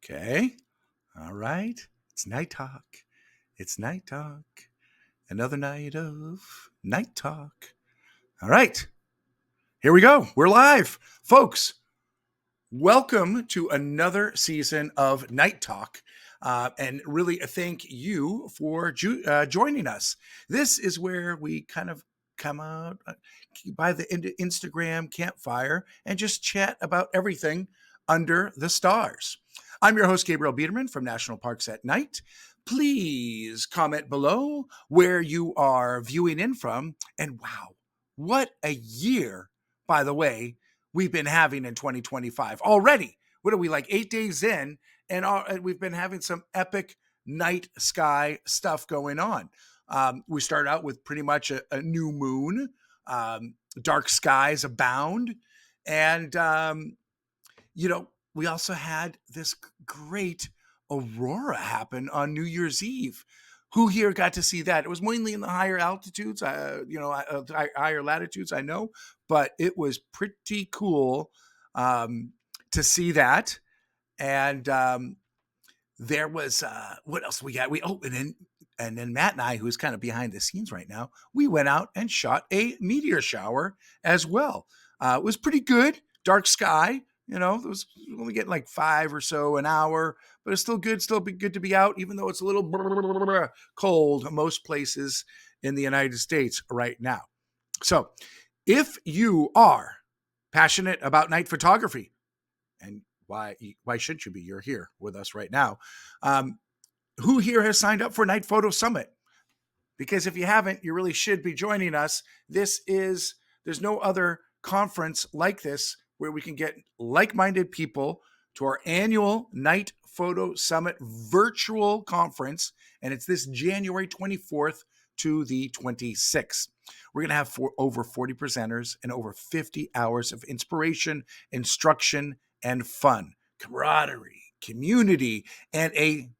Okay. All right. It's night talk. It's night talk. Another night of night talk. All right. Here we go. We're live. Folks, welcome to another season of Night Talk. And really thank you for joining us. This is where we kind of come out by the Instagram campfire and just chat about everything under the stars. I'm your host, Gabriel Biederman from National Parks at Night. Please comment below where you are viewing in from. And wow, what a year, by the way, we've been having in 2025 already. What are we, like 8 days in? And we've been having some epic night sky stuff going on. We start out with pretty much a new moon, dark skies abound. And, we also had this great aurora happen on New Year's Eve. Who here got to see that? It was mainly in the higher altitudes, higher latitudes, I know, but it was pretty cool to see that. And there was, what else we got? And then Matt and I, who's kind of behind the scenes right now, we went out and shot a meteor shower as well. It was pretty good, dark sky. It was only getting like 5 or so an hour, but it's still good. Still be good to be out, even though it's a little cold most places in the United States right now. So if you are passionate about night photography, and why should you be? You're here with us right now. Who here has signed up for Night Photo Summit? Because if you haven't, you really should be joining us. There's no other conference like this where we can get like-minded people to our annual Night Photo Summit virtual conference. And it's this January 24th to the 26th. We're going to have over 40 presenters and over 50 hours of inspiration, instruction, and fun, camaraderie, community, and a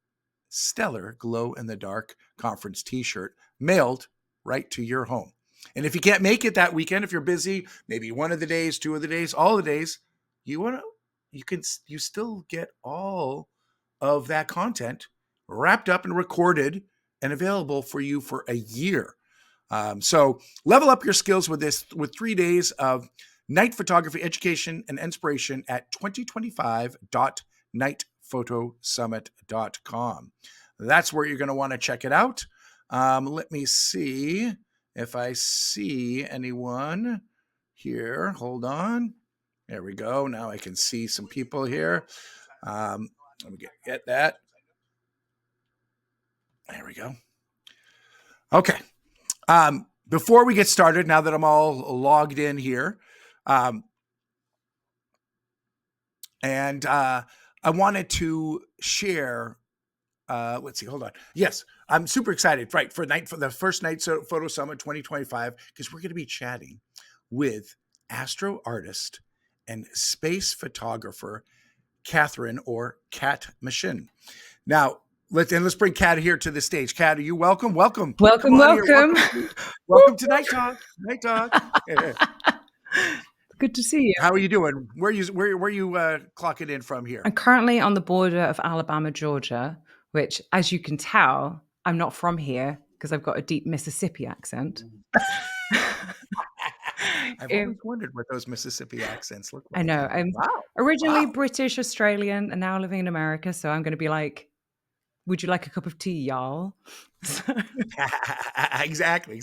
stellar glow-in-the-dark conference t-shirt mailed right to your home. And if you can't make it that weekend, if you're busy, maybe one of the days, 2 of the days, all the days, you still get all of that content wrapped up and recorded and available for you for a year. So level up your skills with 3 days of night photography education and inspiration at 2025.nightphotosummit.com. That's where you're going to want to check it out. Let me see if I see anyone here. Hold on. There we go. Now I can see some people here. Let me get that. There we go. Okay. Before we get started, now that I'm all logged in here, and I wanted to share, let's see, hold on. Yes, I'm super excited, right, for the first Night Photo Summit 2025, because we're going to be chatting with astro artist and space photographer Cathrin, or Machin. Now, let's bring Kat here to the stage. Kat, are you welcome? Welcome. Welcome. Welcome to Night Talk. Night Talk. Good to see you. How are you doing? Where are you clocking in from here? I'm currently on the border of Alabama, Georgia, which, as you can tell, I'm not from here because I've got a deep Mississippi accent. I've always wondered what those Mississippi accents look like. I know. I'm originally British, Australian, and now living in America. So I'm going to be like, would you like a cup of tea, y'all? Exactly.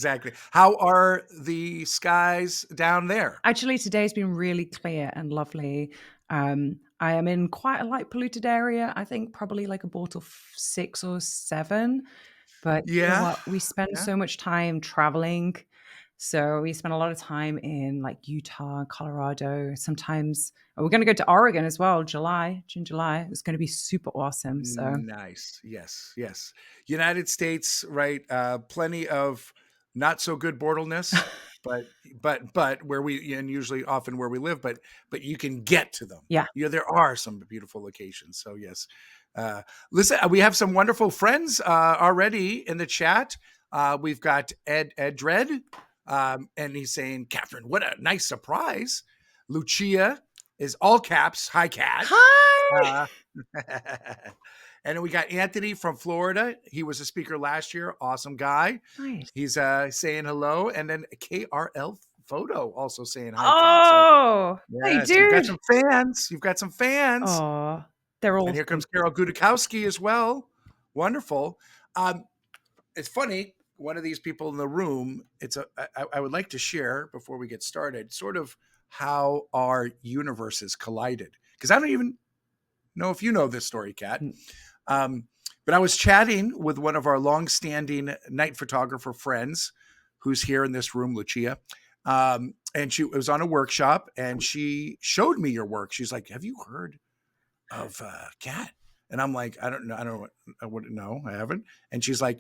How are the skies down there? Actually, today's been really clear and lovely. I am in quite a light polluted area. I think probably like a bottle 6 or 7. But you know what? We spend so much time traveling. So we spend a lot of time in like Utah, Colorado. Sometimes we're going to go to Oregon as well, June, July. It's going to be super awesome. So nice. Yes. United States, right? Plenty of not so good borderless, but where we, and usually often where we live, but you can get to them. Yeah. There are some beautiful locations. So yes. Listen, we have some wonderful friends already in the chat. We've got Ed Dredd. And he's saying, Cathrin, what a nice surprise. Lucia is all caps. Hi, Kat. Hi. Uh, and then we got Anthony from Florida. He was a speaker last year. Awesome guy. Nice. He's saying hello. And then KRL Photo also saying hi, Kat. So Oh, hey, yes, you've got dude. some fans. You've got some fans. Oh, they're And here comes awesome. Carol Gudakowski as well. Wonderful. It's funny. One of these people in the room. I would like to share before we get started, sort of how our universes collided. Because I don't even know if you know this story, Kat. But I was chatting with one of our longstanding night photographer friends, who's here in this room, Lucia. And she was on a workshop, and she showed me your work. She's like, "Have you heard of Kat?" And I'm like, "I don't know. I wouldn't know. I haven't." And she's like,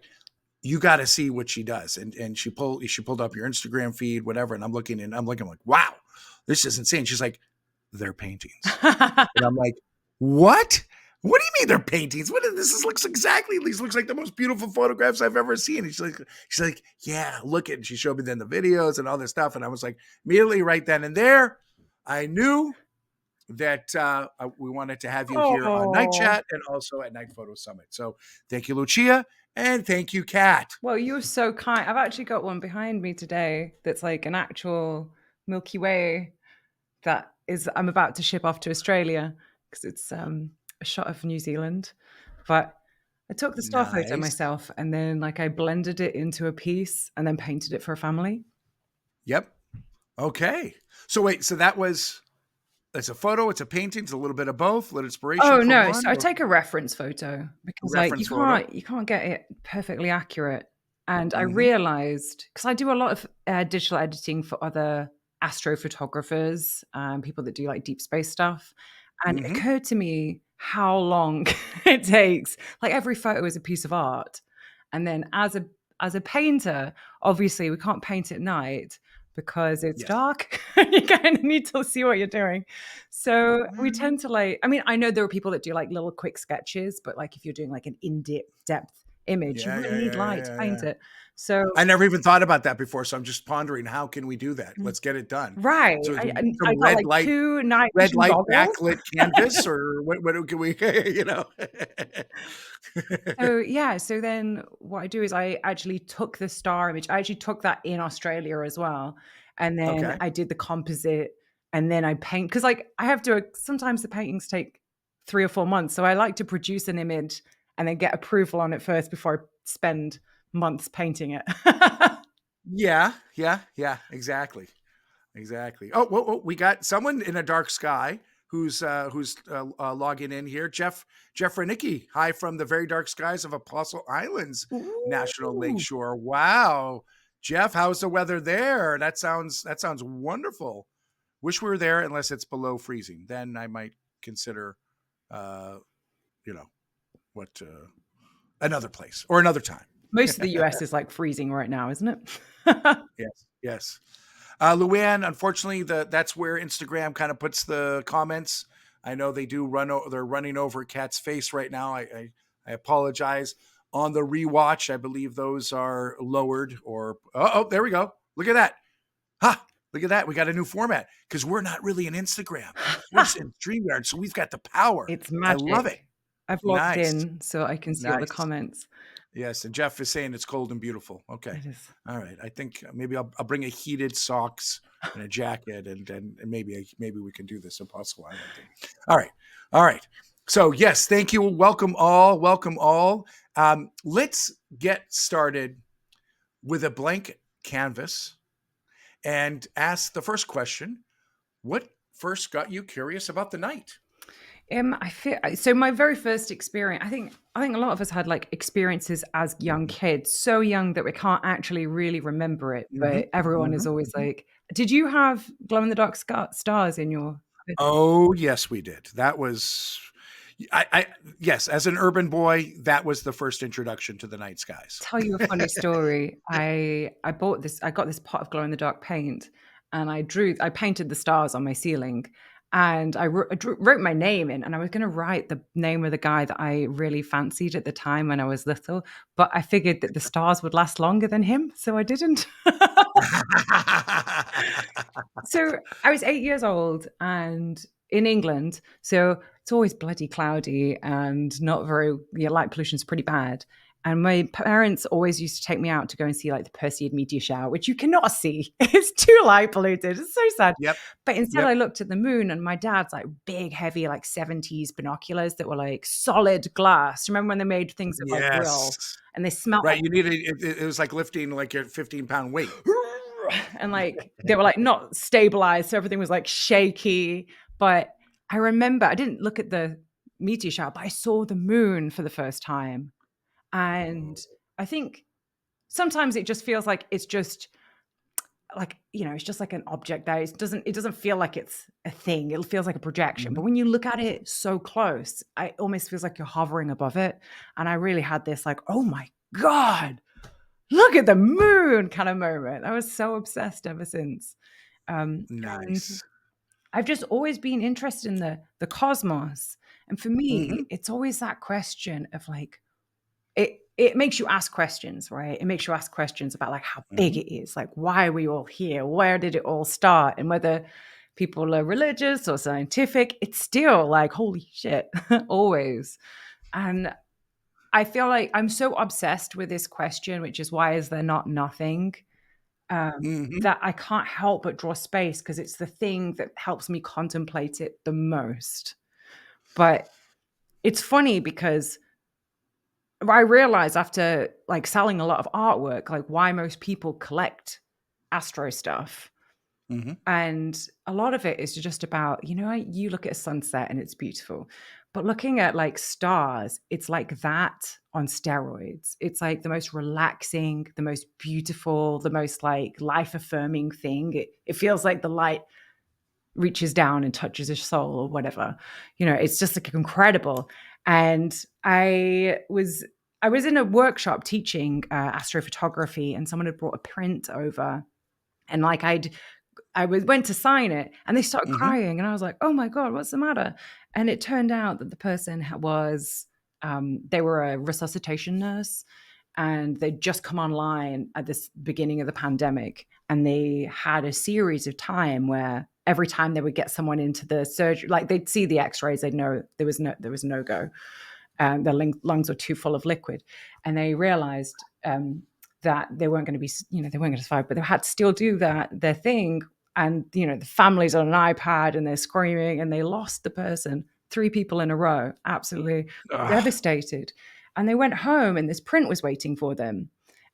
"You got to see what she does." And she pulled up your Instagram feed, whatever. And I'm looking, I'm like, "Wow, this is insane." She's like, "They're paintings," and I'm like, "What? What do you mean they're paintings? What is this? Looks exactly. These looks like the most beautiful photographs I've ever seen." And she's like, "Yeah, look at." And she showed me then the videos and all this stuff, and I was like, immediately right then and there, I knew that we wanted to have you here on Night Oh, Chat and also at Night Photo Summit. So thank you, Lucia, and thank you, Kat. well, you're so kind. I've actually got one behind me today that's like an actual Milky Way that is I'm about to ship off to Australia because it's a shot of New Zealand. But I took the star photo Nice. myself and then like I blended it into a piece and then painted it for a family. Yep. Okay. So wait. So that was. It's a photo. It's a painting. It's a little bit of both. A little inspiration Oh from no, one. so I Or take a reference photo a because like reference photo. you can't get it perfectly accurate. And I Mm-hmm. realized because I do a lot of digital editing for other astrophotographers, people that do like deep space stuff, and it Mm-hmm. occurred to me how long it takes. Like every photo is a piece of art, and then as a painter, obviously we can't paint at night because it's Yes. dark. You kind of need to see what you're doing. So we Mm-hmm. tend to like, I mean, I know there are people that do like little quick sketches, but like if you're doing like an in-depth image, you Yeah, really yeah, need yeah, light to yeah, paint yeah. it. So I never even thought about that before, so I'm just pondering how can we do that? Let's get it done. right. So I some got like two night red vision light goggles. backlit canvas, or what can we, you know? So yeah, so then what I do is I actually took the star image. I actually took that in Australia as well. And then Okay. I did the composite and then I paint because like I have to sometimes the paintings take 3 or 4 months. So I like to produce an image and then get approval on it first before I spend months painting it. Yeah, yeah, yeah, exactly. Exactly. Oh, whoa, we got someone in a dark sky who's logging in here. Jeff Renicki. Hi from the very dark skies of Apostle Islands National Ooh. Lakeshore. Wow, Jeff, how's the weather there? That sounds wonderful. Wish we were there, unless it's below freezing. Then I might consider, uh, you know, what another place or another time. Most of the US is like freezing right now, isn't it? Yes, yes. Luann, unfortunately, that's where Instagram kind of puts the comments. I know they do they're running over Kat's face right now. I apologize. On the rewatch, I believe those are lowered or there we go. Look at that. Ha! Look at that. We got a new format because we're not really in Instagram. We're in StreamYard, so we've got the power. It's I love it. magic. I've logged Nice. in so I can see all the Nice. comments. Yes, and Jeff is saying it's cold and beautiful. Okay, It is. all right. I think maybe I'll bring a heated socks and a jacket, and maybe we can do this Apostle Island thing. All right, all right. So yes, thank you. Welcome all. Welcome all. Let's get started with a blank canvas and ask the first question: what first got you curious about the night? I feel so. My very first experience, I think a lot of us had like experiences as young kids, so young that we can't actually really remember it. Mm-hmm, But everyone is mm-hmm, always mm-hmm. like, "Did you have glow in the dark stars in your?" Oh, yes, we did. That was I yes, as an urban boy, that was the first introduction to the night skies. Tell you a funny story. I bought this. I got this pot of glow in the dark paint, and I painted the stars on my ceiling, and I wrote my name in, and I was going to write the name of the guy that I really fancied at the time when I was little, but I figured that the stars would last longer than him, so I didn't. So I was 8 years old and in England. So it's always bloody cloudy and not very, light pollution's pretty bad. And my parents always used to take me out to go and see like the Perseid meteor shower, which you cannot see. It's too light polluted. It's so sad. Yep. But instead, I Yep. looked at the moon, and my dad's like big, heavy, like 70s binoculars that were like solid glass. Remember when they made things of like real Yes. and they smelled Right. like You needed it was like lifting like your 15-pound weight. and like they were like not stabilized, so everything was like shaky. But I remember I didn't look at the meteor shower, but I saw the moon for the first time. And I think sometimes it just feels like it's just like, it's just like an object that it doesn't feel like it's a thing. It feels like a projection. But Mhm. when you look at it so close, it almost feels like you're hovering above it. And I really had this like, oh my God, look at the moon kind of moment. I was so obsessed ever since. And Nice. I've just always been interested in the cosmos. And for me, Mhm. it's always that question of like, it makes you ask questions, right? It makes you ask questions about like how big Mhm. it is, like why are we all here? Where did it all start? And whether people are religious or scientific, it's still like, holy shit, always. And I feel like I'm so obsessed with this question, which is why is there not nothing? Mhm. That I can't help but draw space because it's the thing that helps me contemplate it the most. But it's funny because I realized after like selling a lot of artwork, like why most people collect astro stuff. Mhm. And a lot of it is just about, you look at a sunset and it's beautiful. But looking at like stars, it's like that on steroids. It's like the most relaxing, the most beautiful, the most like life affirming thing. It feels like the light reaches down and touches his soul or whatever. It's just like incredible. And I was in a workshop teaching astrophotography, and someone had brought a print over, and like went to sign it, and they started Mhm. crying, and I was like, "Oh my God, what's the matter?" And it turned out that the person they were a resuscitation nurse, and they'd just come online at this beginning of the pandemic, and they had a series of time where every time they would get someone into the surgery, like they'd see the X-rays, they'd know there was no go. Their lungs were too full of liquid, and they realized that they weren't going to be, they weren't going to survive, but they had to still do their thing. And the family's on an iPad and they're screaming, and they lost the person, 3 people in a row, absolutely Ugh. devastated. And they went home, and this print was waiting for them.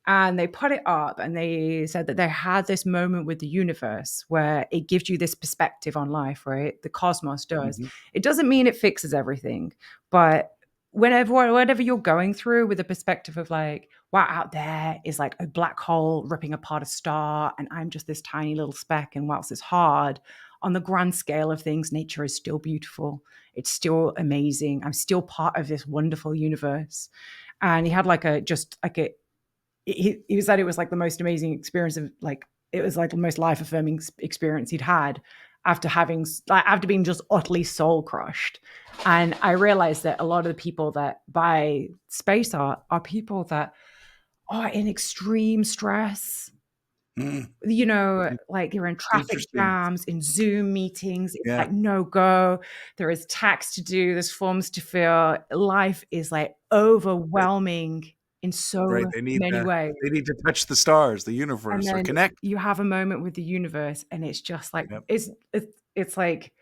And they put it up, and they said that they had this moment with the universe where it gives you this perspective on life, right? The cosmos does. Mhm. It doesn't mean it fixes everything, but whatever you're going through, with a perspective of like, wow, out there is like a black hole ripping apart a star, and I'm just this tiny little speck, and whilst it's hard, on the grand scale of things, nature is still beautiful. It's still amazing. I'm still part of this wonderful universe. And he had like a just like a he said it was like the most amazing experience of like, it was like the most life affirming experience he'd had after being just utterly soul crushed. And I realized that a lot of the people that buy space art are people that are in extreme stress, Mm. like you're in It's traffic interesting. jams, in Zoom meetings, it's Yeah. like no go. There is tax to do, there's forms to fill. Life is like Right. overwhelming in Right. so They need many to ways. they need to touch the stars, the And universe, or then connect. you have a moment with the universe, and it's just like Yep. it's like,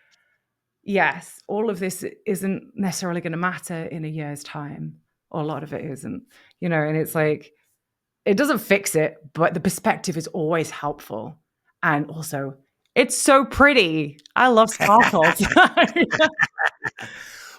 yes, all of this isn't necessarily gonna matter in a year's time, or a lot of it isn't, and it's like, it doesn't fix it, but the perspective is always helpful. And also, it's so pretty. I love sparkles.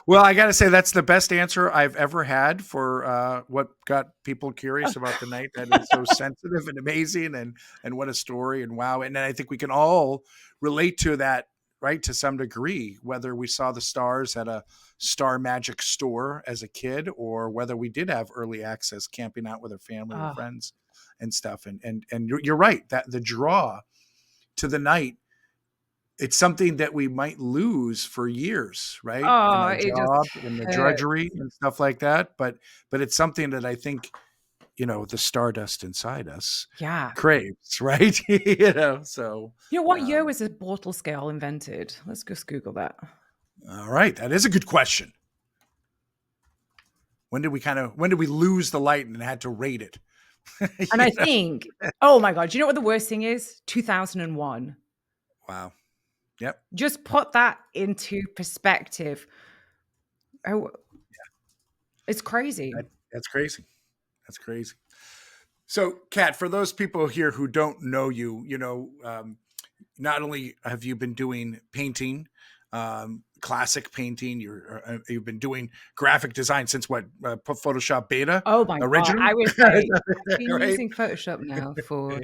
Well, I gotta say that's the best answer I've ever had for what got people curious about the night. That is so sensitive and amazing, and what a story, and wow! And then I think we can all relate to that, right, to some degree, whether we saw the stars at a Star Magic store as a kid, or whether we did have early access, camping out with our family or Oh, friends and stuff. And you're right that the draw to the night, it's something that we might lose for years, right? In oh, our it just job, in the hurt. drudgery and stuff like that. But it's something that I think, the stardust inside us Yeah. craves, right? So What year um was the Bortle scale invented? Let's just Google that. All right, that is a good question. When did we lose the light and had to rate it? And I think, oh my God, do you know what the worst thing is? 2001. Wow. Yep. Just put that into perspective. Oh, it's crazy. That's crazy. That's crazy. So, Kat, for those people here who don't know you, not only have you been doing painting, classic painting, you've been doing graphic design since what? Photoshop Beta Oh my God. original, I would say I've been right? using Photoshop now for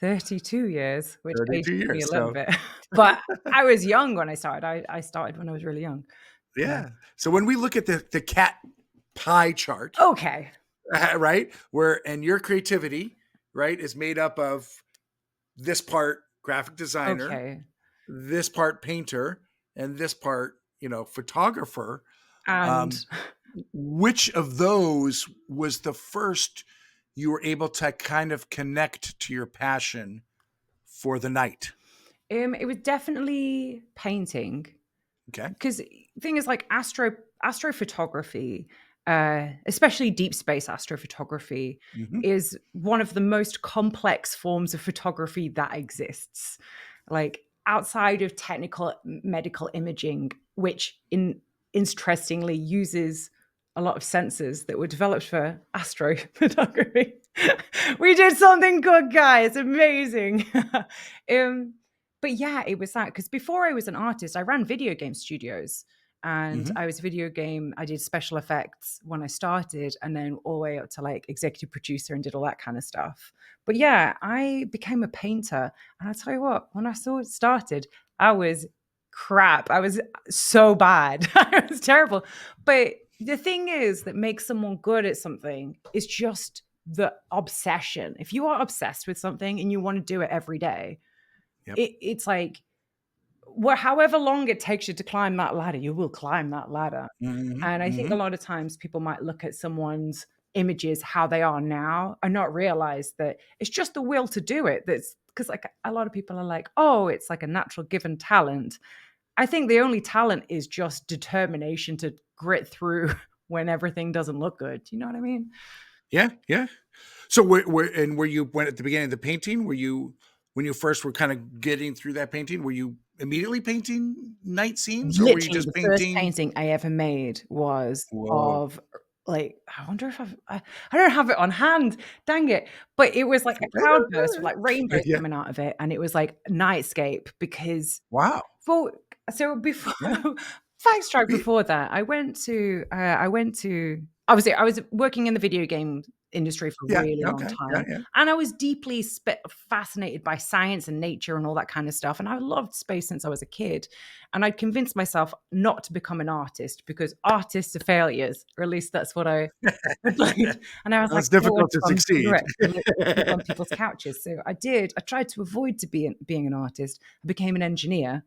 32 years, which 32 ages me a years. little So, bit. But I was young when I started. I started when I was really young. yeah. So when we look at the cat pie chart, Okay. right, where and your creativity, right, is made up of this part graphic designer, Okay. this part painter, and this part, photographer. And Um, which of those was the first you were able to kind of connect to your passion for the night? it was definitely painting. Okay. Because thing is like astrophotography, especially deep space astrophotography, Hmm. is one of the most complex forms of photography that exists. Like outside of technical medical imaging, which interestingly uses a lot of sensors that were developed for astrophotography. We did something good, guys. Amazing. um, but yeah, it was that because before I was an artist, I ran video game studios and Hmm. I did special effects when I started and then all the way up to like executive producer and did all that kind of stuff. But yeah, I became a painter. And I tell you what, when I saw it started, I was crap. I was so bad. I was terrible. But the thing is that makes someone good at something is just the obsession. If you are obsessed with something and you want to do it every day, Yep. it's like however long it takes you to climb that ladder, you will climb that ladder. Hmm. And I think Hmm. a lot of times people might look at someone's images, how they are now, and not realize that it's just the will to do it. That's because like a lot of people are like, oh, it's like a natural given talent. I think the only talent is just determination to grit through when everything doesn't look good. You know what I mean? Yeah. Yeah. So were you when at the beginning of the painting, were you when you first were kind of getting through that painting, were you immediately painting night scenes or were you Literally, just the first painting? painting I ever made was Whoa. of like I wonder if I don't have it on hand, dang it. But it was like a cloudburst with like rainbows Yeah. coming out of it, and it was like nightscape because Wow. for so before Yeah. fact strike Be- before that, I went to obviously I was working in the video game industry for a Yeah. really long Okay. Yeah. time, Yeah. and I was deeply fascinated by science and nature and all that kind of stuff, and I loved space since I was a kid, and I convinced myself not to become an artist because artists are failures, or at least that's what I believed, and I was Well, like, it's I don't want difficult to to go on succeed. cigarettes and live on people's couches, so I did. I tried to avoid to being an artist. I became an engineer,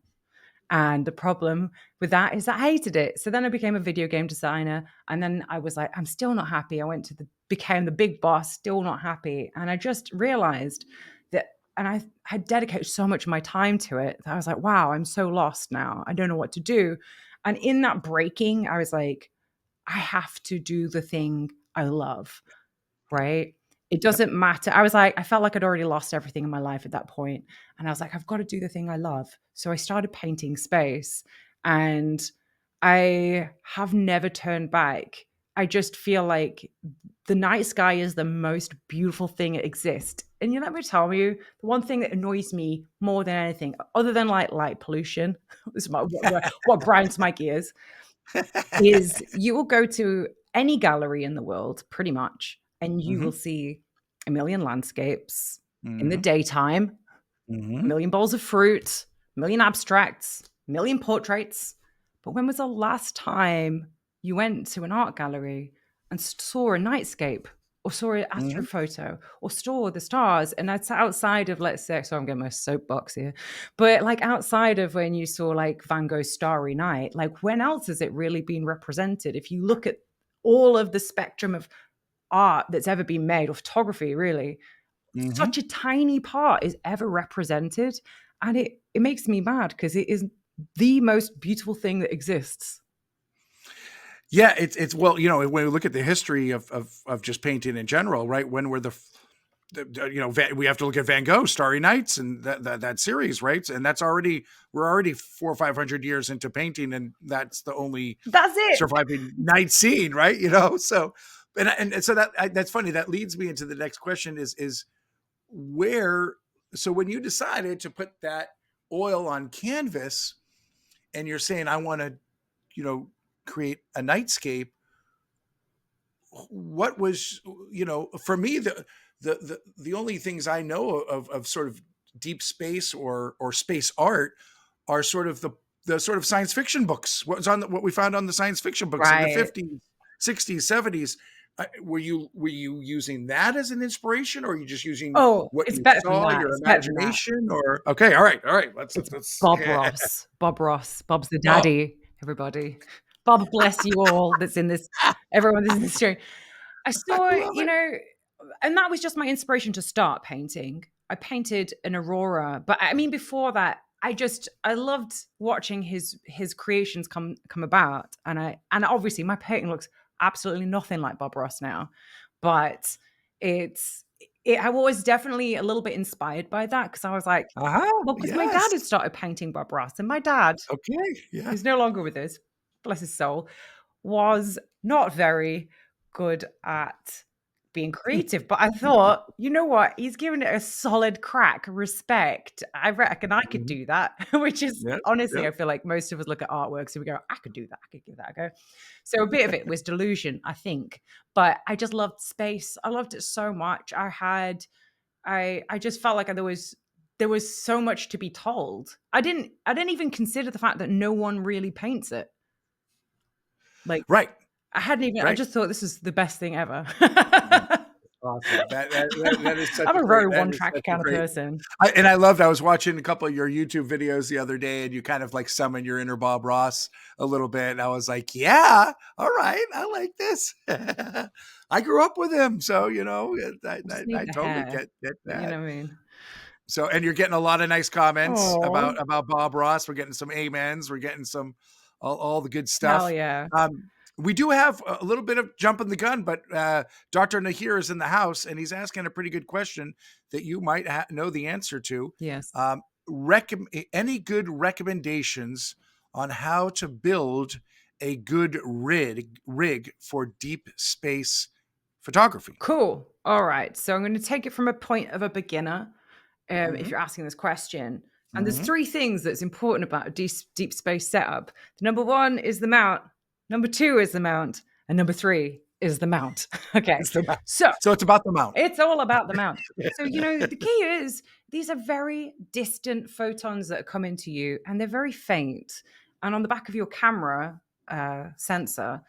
and the problem with that is I hated it. So then I became a video game designer. And then I was like, I'm still not happy. I went to became the big boss, still not happy. And I just realized that, and I had dedicated so much of my time to it that I was like, wow, I'm so lost now. I don't know what to do. And in that breaking, I was like, I have to do the thing I love, right? It Yep. doesn't matter. I was like, I felt like I'd already lost everything in my life at that point. And I was like, I've got to do the thing I love. So I started painting space and I have never turned back. I just feel like the night sky is the most beautiful thing that exists. And you let me tell you, the one thing that annoys me more than anything, other than like light pollution, this is what grinds my gears, is you will go to any gallery in the world pretty much, and you will Hmm. see a million landscapes in the Hmm. daytime, a Hmm. million bowls of fruit, a million abstracts, a million portraits. But when was the last time you went to an art gallery and saw a nightscape or saw an Hmm. astrophoto or saw the stars? And that's outside of, let's say, so I'm getting my soapbox here, but like outside of when you saw like Van Gogh's Starry Night, like when else has it really been represented? If you look at all of the spectrum of art that's ever been made, or photography, really, Hmm. such a tiny part is ever represented. And it makes me mad because it is the most beautiful thing that exists. Yeah, it's well, when we look at the history of just painting in general, right? When were we have to look at Van Gogh, Starry Nights, and that series, right? And we're already 400 or 500 years into painting, and that's the only That's it. surviving night scene, right? So and so that's funny. That leads me into the next question: is where? So when you decided to put that oil on canvas, and you're saying, I want to, you know, create a nightscape, what was, for me, the only things I know of sort of deep space or space art are sort of the sort of science fiction books, what we found on the science fiction books in the Right. 50s, 60s, 70s. Were you using that as an inspiration, or are you just using Oh, what it's you better than saw, that. your It's better than that. imagination? Or okay, all right, It's let's Bob Ross. Bob Ross. Bob's the oh, daddy, everybody. Bob bless you all that's in this, everyone that's in this show. I I saw, love it. and that was just my inspiration to start painting. I painted an aurora, but I mean before that, I loved watching his creations come about, and obviously my painting looks absolutely nothing like Bob Ross now, but it's I was definitely a little bit inspired by that because I was like, Uh-huh, well, because my dad had yes. started painting Bob Ross, and my dad, Okay, yeah. who's no longer with us, bless his soul, was not very good at being creative. But I thought, you know what? He's given it a solid crack. Respect. I reckon I could Mhm. do that, which is Yep, honestly, yep. I feel like most of us look at artworks and we go, I could do that. I could give that a go. So a bit of it was delusion, I think. But I just loved space. I loved it so much. I just felt like there was so much to be told. I didn't even consider the fact that no one really paints it. Like Right, I right. just thought this was the best thing ever. Mhm. Awesome. That is such I'm a a great very that is one-track such a kind of great person. I was watching a couple of your YouTube videos the other day, and you kind of like summon your inner Bob Ross a little bit. And I was like, yeah, all right, I like this. I grew up with him, so I just I need the totally hair. get You that. know what I mean? So, and you're getting a lot of nice comments Oh, about Bob Ross. We're getting some amens. We're getting some all the good hell stuff. yeah. We do have a little bit of jumping the gun, but Dr. Nahir is in the house, and he's asking a pretty good question that you might know the answer to. Yes. Um, any good recommendations on how to build a good rig for deep space photography? Cool. All right. So I'm going to take it from a point of a beginner, if Hmm. you're asking this question. And there's Hmm. three things that's important about a deep space setup. Number one is the mount. Number two is the mount. And number three is the mount. Okay. It's the mount. So So it's about the mount. it's all about the mount. So, the key is these are very distant photons that come into you and they're very faint. And on the back of your camera sensor,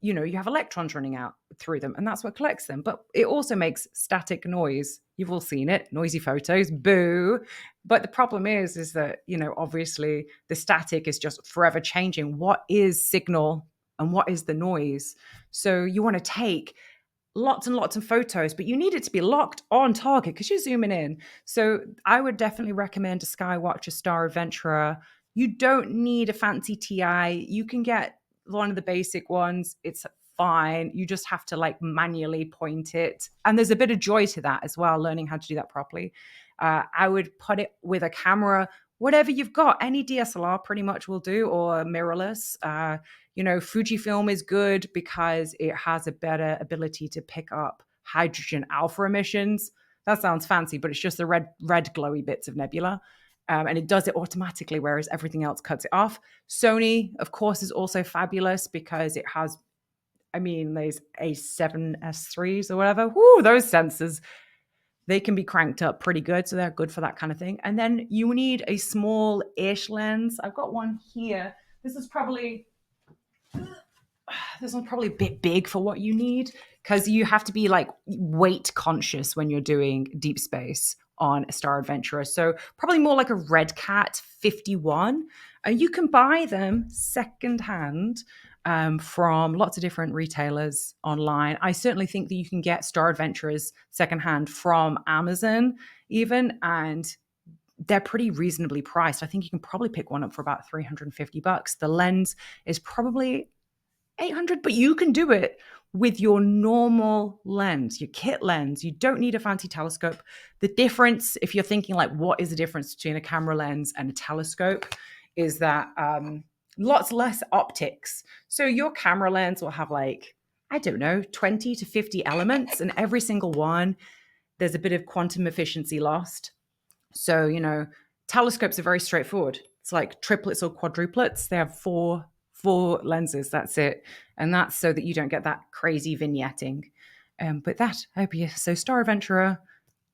you have electrons running out through them and that's what collects them. But it also makes static noise. You've all seen it, noisy photos, boo. But the problem is that, obviously the static is just forever changing. What is signal and what is the noise? So you want to take lots and lots of photos, but you need it to be locked on target because you're zooming in. So I would definitely recommend a Skywatch, a Star Adventurer. You don't need a fancy TI. You can get one of the basic ones. It's fine. You just have to like manually point it. And there's a bit of joy to that as well, learning how to do that properly. I would put it with a camera, whatever you've got. Any DSLR pretty much will do, or mirrorless. Fujifilm is good because it has a better ability to pick up hydrogen alpha emissions. That sounds fancy, but it's just the red glowy bits of nebula. And it does it automatically, whereas everything else cuts it off. Sony, of course, is also fabulous because it has, there's A7S3s or whatever. Whoo, those sensors, they can be cranked up pretty good. So they're good for that kind of thing. And then you need a small-ish lens. I've got one here. This is probably this one's probably a bit big for what you need because you have to be like weight conscious when you're doing deep space on a Star Adventurer. So probably more like a Red Cat 51. You can buy them secondhand from lots of different retailers online. I certainly think that you can get Star Adventurers secondhand from Amazon even, and they're pretty reasonably priced. I think you can probably pick one up for about $350. The lens is probably 800, but you can do it with your normal lens, your kit lens. You don't need a fancy telescope. The difference, if you're thinking like, what is the difference between a camera lens and a telescope, is that lots less optics. So your camera lens will have like, I don't know, 20 to 50 elements, and every single one, there's a bit of quantum efficiency lost. So, telescopes are very straightforward. It's like triplets or quadruplets. They have four lenses. That's it. And that's so that you don't get that crazy vignetting. But that, I hope you. So, Star Adventurer,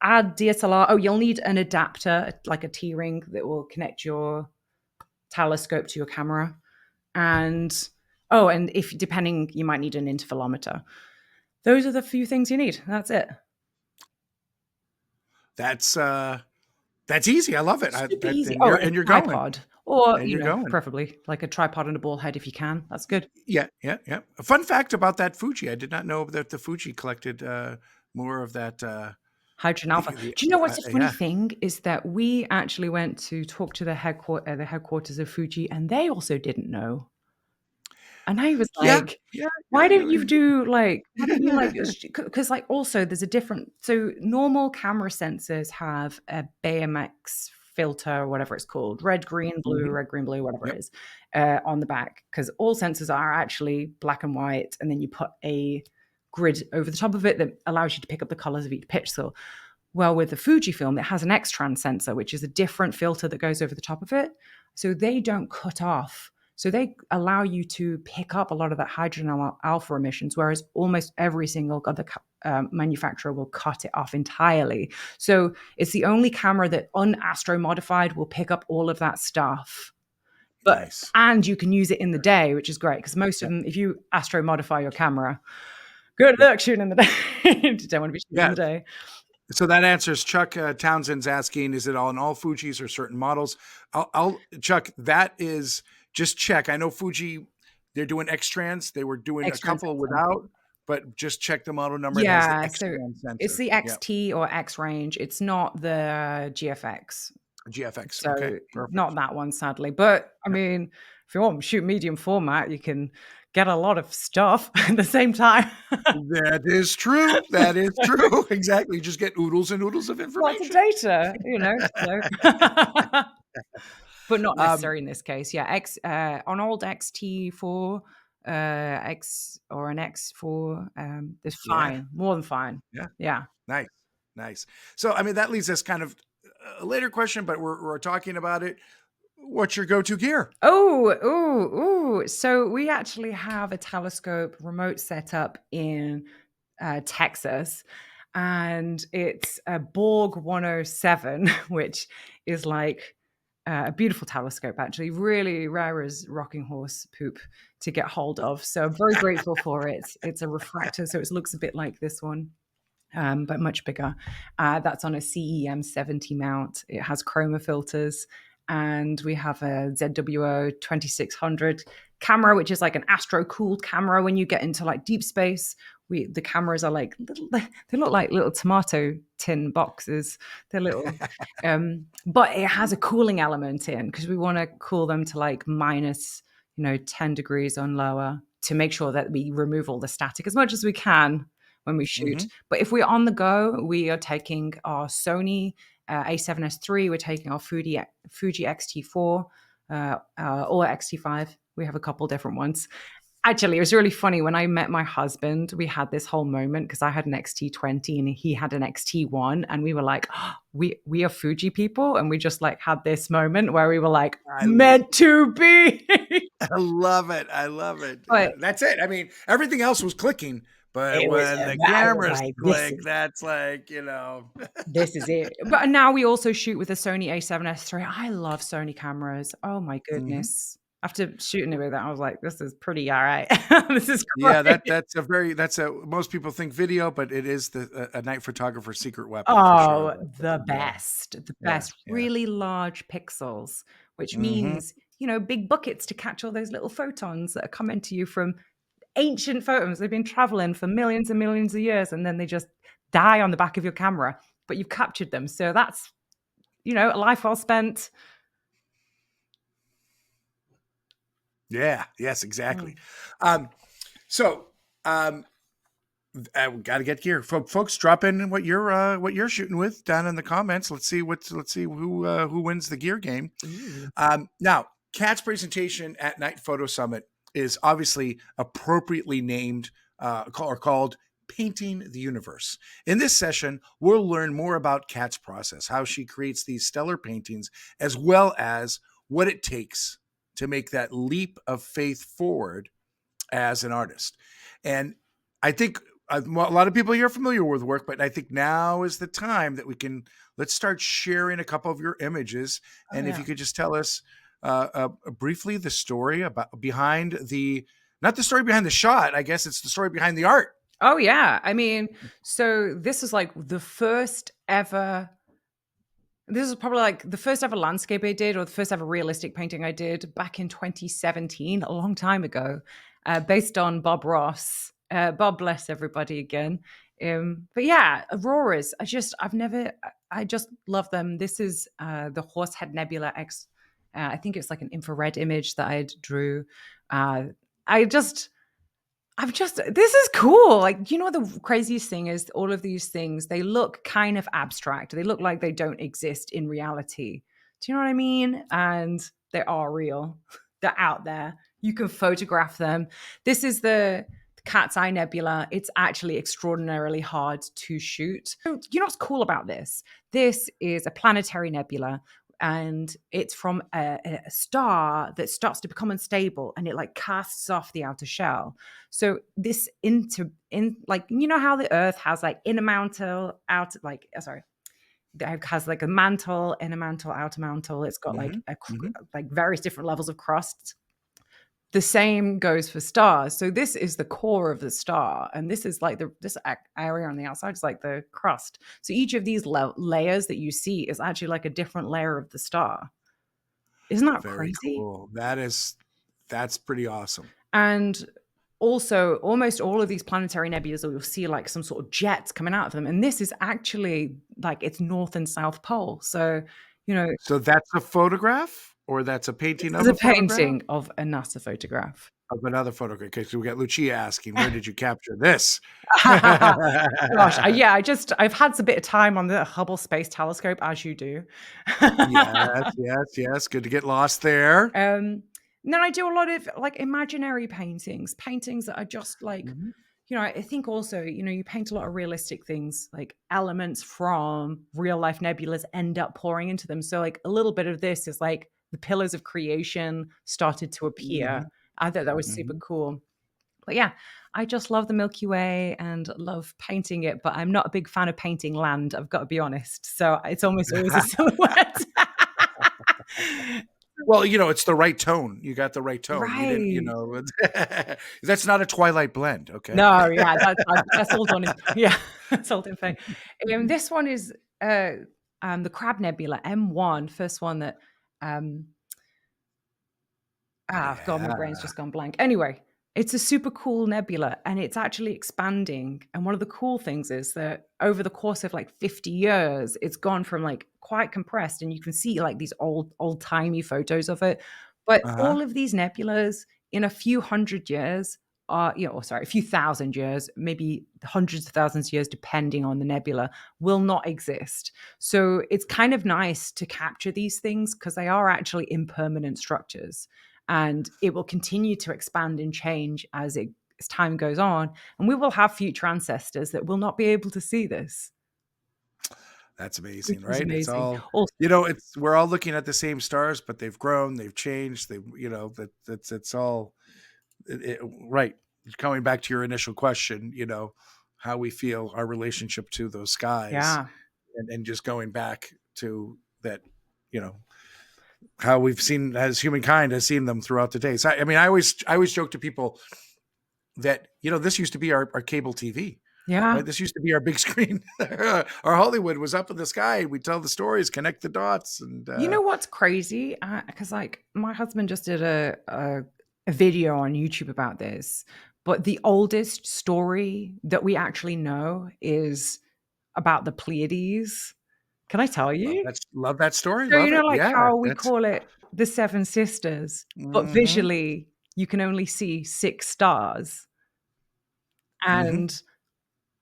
add DSLR. Oh, you'll need an adapter, like a T-ring that will connect your telescope to your camera. And if depending, you might need an intervalometer. Those are the few things you need. That's it. That's easy. I love it. Super easy. And Oh, you're and a going. tripod. Or, And you're going. preferably like a tripod and a ball head if you can. That's good. Yeah. A fun fact about that Fuji. I did not know that the Fuji collected more of that. Hydrogen alpha. Do you know what's a funny Yeah. thing is that we actually went to talk to the headquarters of Fuji, and they also didn't know. And I was like, why don't you do like, why don't you like, because like also there's a different, so normal camera sensors have a Baymax filter or whatever it's called, red, green, blue, whatever it is, on the back, because all sensors are actually black and white. And then you put a grid over the top of it that allows you to pick up the colors of each pixel. Well, with the Fujifilm, it has an X-trans sensor, which is a different filter that goes over the top of it. So they don't cut off. So they allow you to pick up a lot of that hydrogen alpha emissions, whereas almost every single other manufacturer will cut it off entirely. So it's the only camera that unastro modified will pick up all of that stuff. But Nice. And you can use it in the day, which is great, because most of them, if you astro modify your camera, good luck shooting in the day. You don't want to be shooting in the day. So that answers Chuck Townsend's asking, is it on all Fujis or certain models? Chuck, that is just check. I know Fuji, they're doing X-trans. They were doing X-trans a couple sensor. without, but just check the model number. Yeah, it has the X-trans sensor. It's the XT or X range. It's not the GFX. GFX. So okay, perfect. Not that one, sadly. But I mean, if you want to shoot medium format, you can get a lot of stuff at the same time. That is true. That is true. Exactly. You just get oodles and oodles of information. Lots of data, but not necessary in this case. Yeah, on old XT4, X or an X4, is fine, more than fine. Yeah. Nice. So, I mean, that leads us kind of a later question, but we're talking about it. What's your go-to gear? So we actually have a telescope remote setup in Texas, and it's a Borg 107, which is like a beautiful telescope, actually, really rare as rocking horse poop to get hold of. So I'm very grateful for it. It's a refractor, so it looks a bit like this one. But much bigger. That's on a CEM 70 mount. It has chroma filters, and we have a ZWO 2600 camera, which is like an astro-cooled camera. When you get into like deep space, the cameras are like little, they look like little tomato tin boxes. They're little, but it has a cooling element in, because we want to cool them to like minus 10 degrees on lower, to make sure that we remove all the static as much as we can when we shoot. But if we're on the go, we are taking our Sony A7S III, we're taking our Fuji XT4 or XT5. We have a couple different ones. Actually, it was really funny. When I met my husband, we had this whole moment, because I had an XT20 and he had an XT1, and we were like, oh, we are Fuji people, and we just like had this moment where we were like, meant to be. I love it. But, that's it. I mean, everything else was clicking, but when the cameras click, that's like, this is it. But now we also shoot with a Sony A7S III. I love Sony cameras. Oh my goodness. After shooting it with that, I was like, this is pretty all right. This is great. Yeah, most people think video, but it is a night photographer's secret weapon. Oh, for sure. the best. Really large pixels, which means, big buckets to catch all those little photons that are coming to you from ancient photos. They've been traveling for millions and millions of years, and then they just die on the back of your camera, but you've captured them. So that's a life well spent. Yeah. Yes, exactly. Mm. Um, so, um, we got to get gear. Folks, drop in what you're shooting with down in the comments. Let's see who wins the gear game. Ooh. Now, Kat's presentation at Night Photo Summit is obviously appropriately named or called Painting the Universe. In this session, we'll learn more about Kat's process, how she creates these stellar paintings, as well as what it takes to make that leap of faith forward as an artist. And I think a lot of people here are familiar with work, but I think now is the time that let's start sharing a couple of your images. Oh And if yeah. you could just tell us briefly the story behind not the story behind the shot, I guess it's the story behind the art. Oh yeah. I mean, so this is like the first ever. This is probably like the first ever landscape I did, or the first ever realistic painting I did back in 2017, a long time ago, based on Bob Ross. Bob bless everybody again. But yeah, auroras. I just love them. This is the Horsehead Nebula X. I think it's like an infrared image that I drew. Uh, I just this is cool. Like, the craziest thing is all of these things, they look kind of abstract. They look like they don't exist in reality. Do you know what I mean? And they are real. They're out there. You can photograph them. This is the Cat's Eye Nebula. It's actually extraordinarily hard to shoot. So, what's cool about this? This is a planetary nebula, and it's from a star that starts to become unstable, and it like casts off the outer shell. So this like, how the Earth has like inner mantle, out like sorry, it has like a mantle, inner mantle, outer mantle. It's got like Mm-hmm. like various different levels of crust. The same goes for stars. So this is the core of the star, and this is like this area on the outside is like the crust. So each of these layers that you see is actually like a different layer of the star. Isn't that Very crazy? cool. That's pretty awesome. And also, almost all of these planetary nebulas, you'll see like some sort of jets coming out of them. And this is actually like it's North and South Pole. So, you know, So that's a photograph, or that's a painting this is of a a photograph? painting of a NASA photograph. Of another photograph. Okay, so we got Lucia asking, "Where did you capture this?" Gosh, yeah, I've had a bit of time on the Hubble Space Telescope, as you do. Yes, yes, yes. Good to get lost there. Then I do a lot of like imaginary paintings that are just like, Mhm. I think also, you paint a lot of realistic things, like elements from real life nebulas end up pouring into them. So like a little bit of this is like the pillars of creation started to appear. Mhm, I thought that was super mhm. cool. But yeah, I just love the Milky Way and love painting it, but I'm not a big fan of painting land, I've got to be honest. So it's almost always a silhouette. Well, it's the right tone. You got the right tone. You didn't, Right. that's not a Twilight blend, okay? No, yeah, that's all done in yeah, that's all done fake. This one is, the Crab Nebula, M1, first one that, um God, my Yeah. brain's just gone blank. Anyway, it's a super cool nebula, and it's actually expanding, and one of the cool things is that over the course of, like, 50 years, it's gone from, like, quite compressed, and you can see, like, these old-timey photos of it, but Uh-huh. all of these nebulas in a few hundred years are or sorry, a few thousand years, maybe hundreds of thousands of years, depending on the nebula, will not exist. So it's kind of nice to capture these things because they are actually impermanent structures, and it will continue to expand and change as time goes on, and we will have future ancestors that will not be able to see this, That's which amazing, is right? It's amazing. all Also, we're all looking at the same stars, but they've grown, they've changed, it's all right. Coming back to your initial question, how we feel our relationship to those skies, yeah, and just going back to that, you know, how we've seen as humankind has seen them throughout the days. I mean, I always joke to people that, this used to be our cable TV. yeah. Right? This used to be our big screen. Our Hollywood was up in the sky. We tell the stories, connect the dots, and You know what's crazy? Because like my husband just did a video on YouTube about this, but the oldest story that we actually know is about the Pleiades. Can I tell you? Love that story. So, Love it. like Yeah, how we that's call it the Seven Sisters, but mhm, visually you can only see 6 stars, mhm. and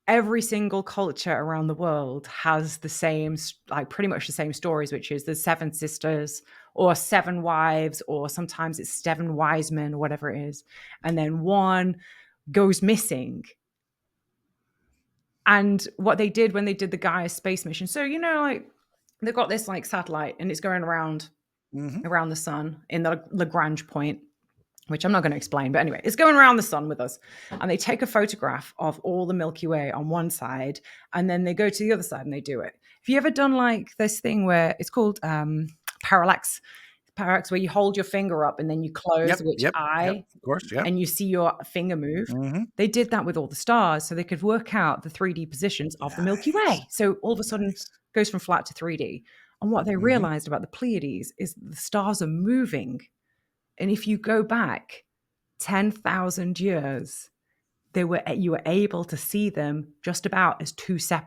every single culture around the world has the same like, pretty much the same stories, which is the 7 sisters or 7 wives, or sometimes it's 7 wise men, or whatever it is, and then 1 goes missing. And what they did when they did the Gaia space mission, so, like, they've got this, like, satellite, and it's going Mhm. around the sun in the Lagrange point, which I'm not going to explain, but anyway, it's going around the sun with us. And they take a photograph of all the Milky Way on one side, and then they go to the other side and they do it. Have you ever done like this thing where it's called parallax? Parallax, where you hold your finger up and then you close Yep, which yep, yep. eye Of course, yep. and you see your finger move. Mhm. They did that with all the stars so they could work out the 3D positions of the Milky Nice, Way. So all of a sudden nice. goes from flat to 3D. And what they Mhm. realized about the Pleiades is the stars are moving. And if you go back 10,000 years, you were able to see them just about as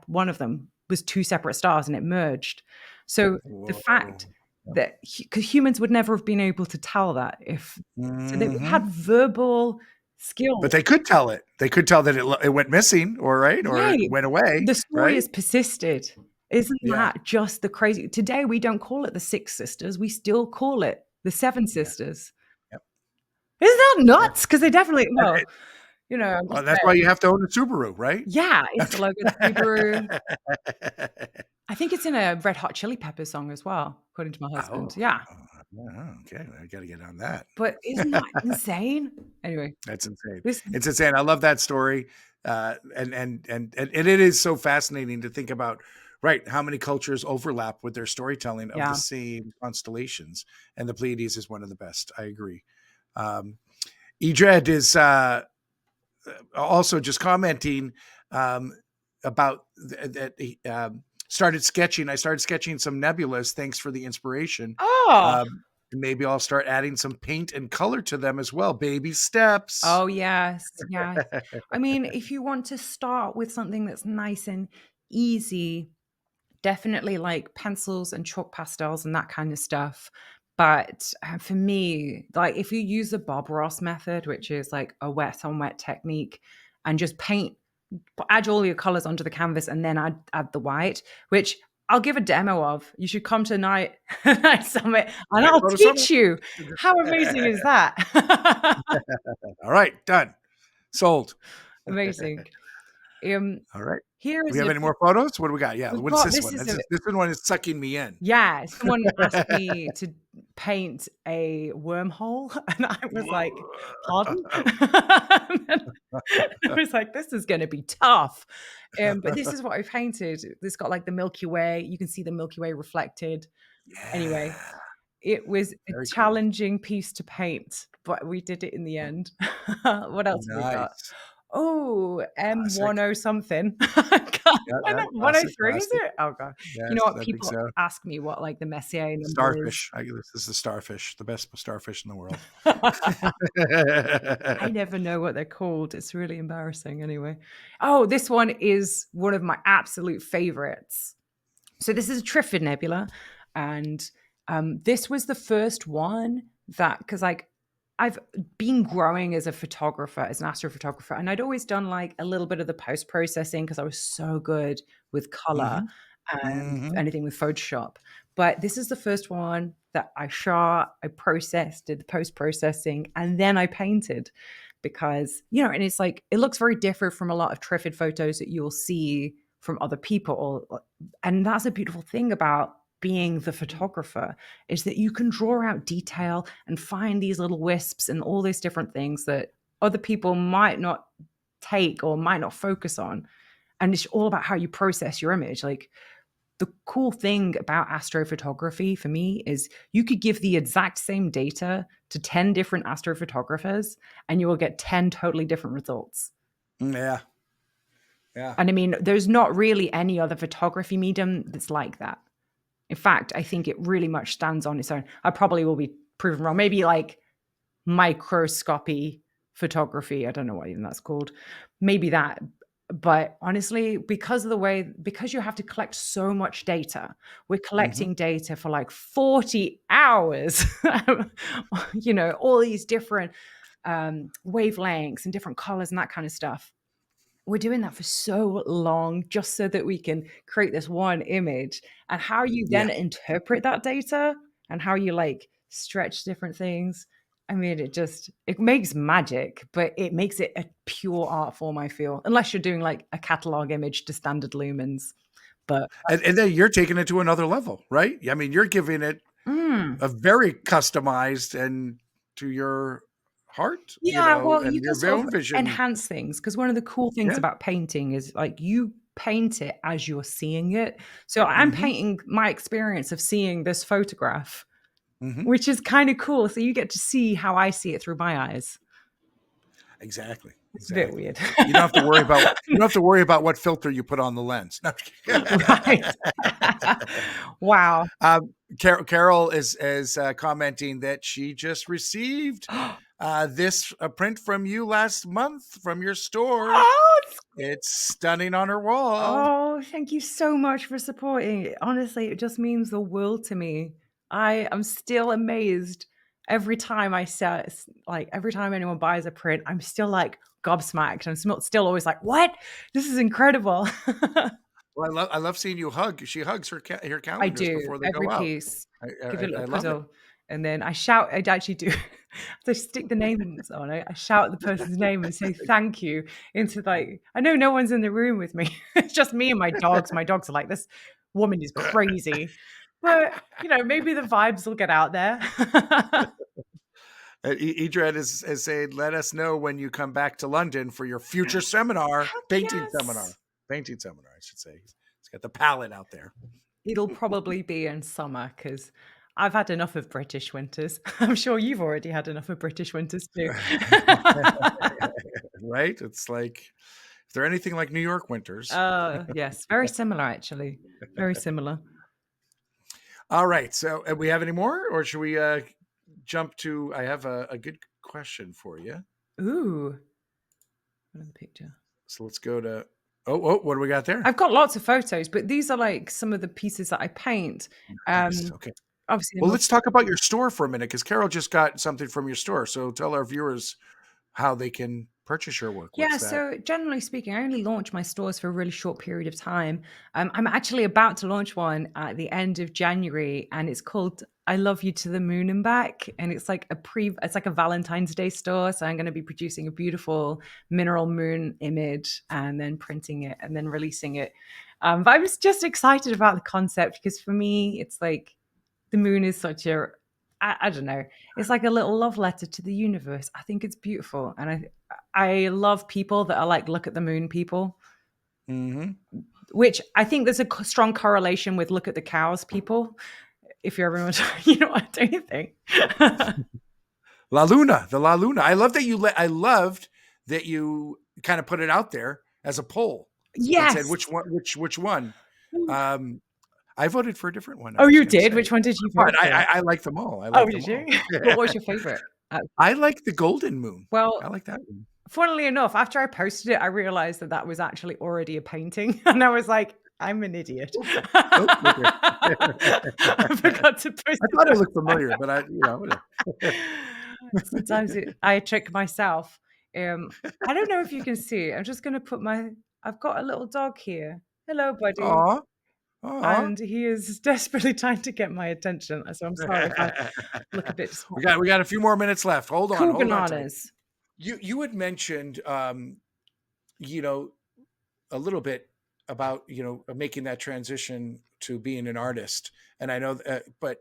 one of them was 2 separate stars and it merged. So the Whoa. fact that because humans would never have been able to tell that if so they Mhm. had verbal But skills. they could tell it. They could tell that it went missing or right, or it Right. went away, The story right? has persisted. Isn't Yeah, that just the crazy today we don't call it the 6 sisters, we still call it the 7 yeah, sisters. yep, Isn't that yep. nuts? Because they definitely And it I'm well, just that's why saying. you have to own a Subaru, right? Yeah, it's the logo, the Subaru. I think it's in a Red Hot Chili Peppers song as well, according to my husband. Oh, Yeah, yeah, okay, I gotta get on that. but isn't that insane? Anyway, That's insane. this It's insane. I love that story. And it is so fascinating to think about, right, how many cultures overlap with their storytelling of the yeah. same constellations. And the Pleiades is one of the best. I agree. Um, Edred is also just commenting um, about that he started sketching. I started sketching some nebulas. Thanks for the inspiration. Oh! Maybe I'll start adding some paint and color to them as well. Baby steps. Oh, yes, yes. I mean, if you want to start with something that's nice and easy, definitely like pencils and chalk pastels and that kind of stuff. But for me, like if you use the Bob Ross method, which is like a wet on wet technique, and just add all your colors onto the canvas and then add the white, which I'll give a demo of. You should come to Night Summit and Night I'll Photo Summit. teach you. How amazing is that? All right, done. Sold. Amazing. Um, All right. here Do we is have a any more photos? What do we got? Yeah. we've What is got this this one? is a This one is sucking me in. yeah, someone asked me to paint a wormhole, and I was like, "Pardon?" And then I was like, "This is gonna be tough." But this is what I painted. It's got, like, the Milky Way. You can see the Milky Way reflected. Anyway, Yeah. it was a Very cool. challenging piece to paint, but we did it in the end. What else have we got? Nice. Oh, Classic. M10 something. God, Yeah, why yeah. not Classic, 103, is classic. it? Oh god. You know Yes, what? I think People so. ask me what, like, the Messier number is. Starfish. This is the starfish, the best starfish in the world. I never know what they're called. It's really embarrassing anyway. Oh, this one is one of my absolute favorites. So this is a Trifid Nebula, and this was the first one that because like I've been growing as a photographer, as an astrophotographer, and I'd always done like a little bit of the post processing because I was so good with color Mhm. and Mhm. anything with Photoshop. But this is the first one that I shot, I processed, did the post processing, and then I painted because and it's like it looks very different from a lot of Trifid photos that you'll see from other people and that's a beautiful thing about being the photographer is that you can draw out detail and find these little wisps and all these different things that other people might not take or might not focus on. And it's all about how you process your image. Like the cool thing about astrophotography for me is you could give the exact same data to 10 different astrophotographers and you will get 10 totally different results. Yeah. Yeah. And I mean, there's not really any other photography medium that's like that. In fact, I think it really much stands on its own. I probably will be proven wrong. Maybe like microscopy photography. I don't know what even that's called. Maybe that. But honestly, because you have to collect so much data, we're Hmm. collecting data for like 40 hours, all these different wavelengths and different colors and that kind of stuff. We're doing that for so long just so that we can create this one image. And how you Yeah. then interpret that data and how you like stretch different things. I mean, it makes magic, but it makes it a pure art form, I feel, unless you're doing like a catalog image to standard lumens. But And then you're taking it to another level, right? I mean, you're giving it mm, a very customized and to your heart, yeah, well, you and can your sort of own vision. enhance things because one of the cool things Yeah. about painting is like you paint it as you're seeing it. So I'm Hmm. painting my experience of seeing this photograph, Hmm. which is kind of cool. So you get to see how I see it through my eyes. Exactly. It's a bit Exactly. weird. You don't have to worry about what filter you put on the lens. No, I'm just Right. kidding. Wow. Carol is commenting that she just received this print from you last month from your store. Oh, It's stunning on her wall. oh, thank you so much for supporting. Honestly, it just means the world to me. I am still amazed every time like every time anyone buys a print, I'm still like gobsmacked. I'm still always like, "What? This is incredible." Well, I love seeing you hug. She hugs her I calendars do before they every go out. piece. I Give it a I, little I love it. puzzle, and then I shout. I actually do. So stick the names on it. I shout the person's name and say thank you into like. I know no one's in the room with me. It's just me and my dogs. My dogs are like, this woman is crazy, but maybe the vibes will get out there. Edred is saying, "Let us know when you come back to London for your future seminar, Heck painting seminar, yes. painting seminar, I should say." He's got the palette out there. It'll probably be in summer because I've had enough of British winters. I'm sure you've already had enough of British winters too. Right? It's like if they're anything like New York winters. Yes, very similar actually. Very similar. All right. So, we have any more, or should we jump to? I have a good question for you. Ooh, another picture. So let's go to. Oh, what do we got there? I've got lots of photos, but these are like some of the pieces that I paint. Nice. Um, Okay. obviously, Well, let's talk about your store for a minute because Carol just got something from your store. So tell our viewers how they can purchase your work. yeah, What's that? so generally speaking, I only launch my stores for a really short period of time. I'm actually about to launch one at the end of January, and it's called "I Love You to the Moon and Back," and it's like a Valentine's Day store. So I'm going to be producing a beautiful mineral moon image and then printing it and then releasing it. But I was just excited about the concept because for me, it's like the moon is such a I don't know. It's like a little love letter to the universe. I think it's beautiful, and I love people that are like look at the moon people, Hmm. which I think there's a strong correlation with look at the cows people. If you're everyone, what don't you think? La Luna, the La Luna. I loved that you kind of put it out there as a poll and said Yes. which one, which one. Um, I voted for a different one. I Oh, was you going to did? say, Which one did you vote but I, for? I, I like them all. I Oh, like them did you? all. What was your favorite? I like the Golden Moon. Well, I like that one. funnily enough, after I posted it, I realized that that was actually already a painting, and I was like, "I'm an idiot." Oh, okay. I forgot to post I it thought it that looked time. familiar, but whatever. Sometimes I trick myself. I don't know if you can see. I'm just gonna I've got a little dog here. Hello, buddy. Aw, aw. And he is desperately trying to get my attention. So I'm sorry if I look a bit distracted. We got a few more minutes left. Cool Hold on tight. bananas. You had mentioned you know a little bit about making that transition to being an artist, and I know but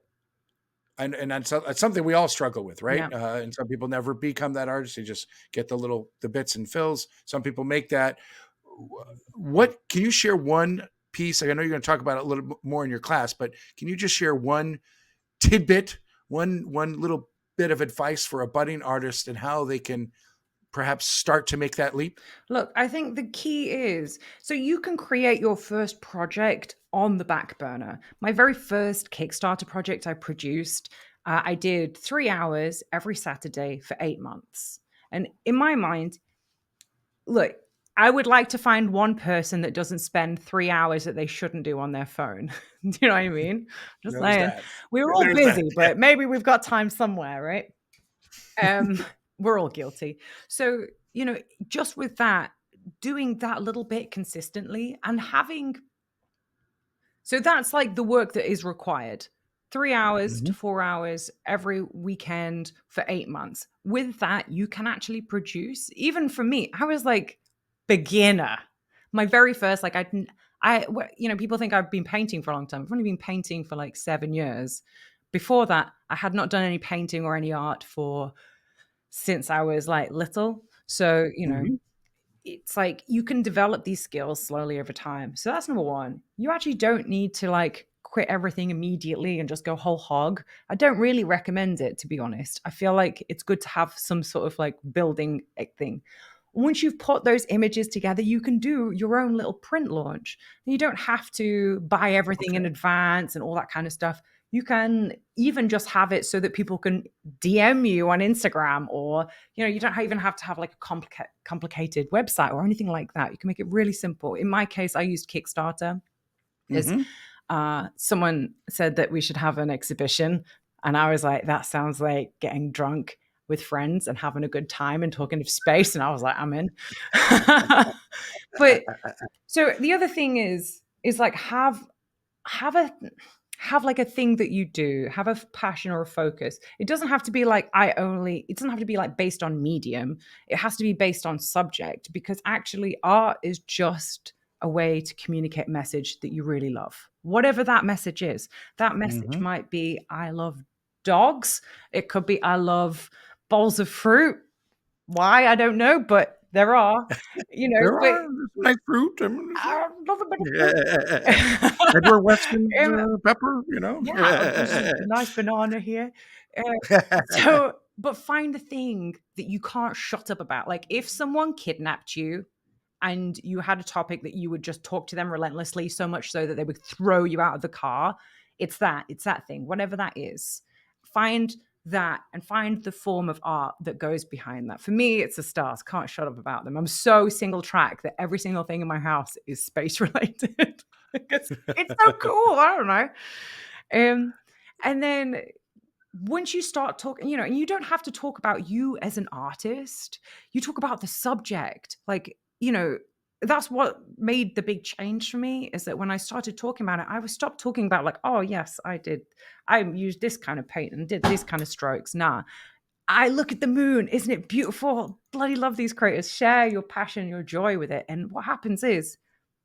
and that's something we all struggle with, right? Yeah. And some people never become that artist. They just get the bits and fills. Some people make that. What can you share one piece? I know you're going to talk about it a little bit more in your class, but can you just share one tidbit, one little bit of advice for a budding artist and how they can perhaps start to make that leap? Look, I think the key is so you can create your first project on the back burner. My very first Kickstarter project I produced, I did 3 hours every Saturday for 8 months. And in my mind, look, I would like to find one person that doesn't spend 3 hours that they shouldn't do on their phone. Do you know what I mean? Just There's saying. that. We're all There's that. busy, but maybe we've got time somewhere, right? Um, we're all guilty. So, just with that, doing that little bit consistently and having so that's like the work that is required. 3 hours to Mhm. 4 hours every weekend for 8 months. With that, you can actually produce even for me, I was like beginner. My very first like people think I've been painting for a long time. I've only been painting for like 7 years. Before that, I had not done any painting or any art for since I was like little. So, Mhm. it's like you can develop these skills slowly over time. So that's number one. You actually don't need to like quit everything immediately and just go whole hog. I don't really recommend it, to be honest. I feel like it's good to have some sort of like building thing. Once you've put those images together, you can do your own little print launch. You don't have to buy everything in Okay. advance and all that kind of stuff. You can even just have it so that people can DM you on Instagram, or you don't even have to have like a complicated website or anything like that. You can make it really simple. In my case, I used Kickstarter because Mhm. someone said that we should have an exhibition, and I was like, that sounds like getting drunk with friends and having a good time and talking of space, and I was like, I'm in. But so the other thing is like have a have like a thing that you do, have a passion or a focus. It doesn't have to be like it doesn't have to be like based on medium. It has to be based on subject, because actually art is just a way to communicate a message that you really love. Whatever that message is. That message Mhm. might be I love dogs. It could be I love bowls of fruit. Why? I don't know, but there are, There but are there's nice fruit. I mean, I love a bit of yeah. fruit. Edward Weston's, Um, pepper, you know? yeah, this is a nice banana here. Uh, but find the thing that you can't shut up about. Like if someone kidnapped you and you had a topic that you would just talk to them relentlessly, so much so that they would throw you out of the car, it's that thing, whatever that is. Find that and find the form of art that goes behind that. For me, it's the stars. Can't shut up about them. I'm so single track that every single thing in my house is space related because it's so cool. I don't know. Um, and then once you start talking, and you don't have to talk about you as an artist, you talk about the subject. Like, that's what made the big change for me is that when I started talking about it, I was stopped talking about like, oh, yes, I used this kind of paint and did this kind of strokes. Nah, I look at the moon. Isn't it beautiful? Bloody love these creators. Share your passion, your joy with it. And what happens is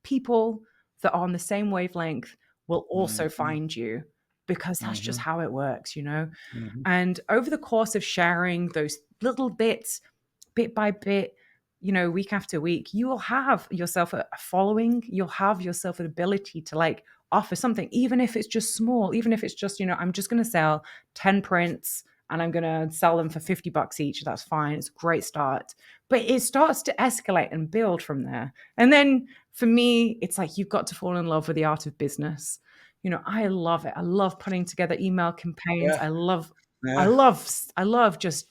people that are on the same wavelength will also Mhm. find you because that's just Mhm. how it works. Mhm. And over the course of sharing those little bits, bit by bit, week after week, you will have yourself a following. You'll have yourself an ability to like offer something, even if it's just small, even if it's just, I'm just going to sell 10 prints and I'm going to sell them for $50 each. That's fine. It's a great start. But it starts to escalate and build from there. And then for me, it's like you've got to fall in love with the art of business. I love it. I love putting together email campaigns. Yeah. I Yeah. love, I love just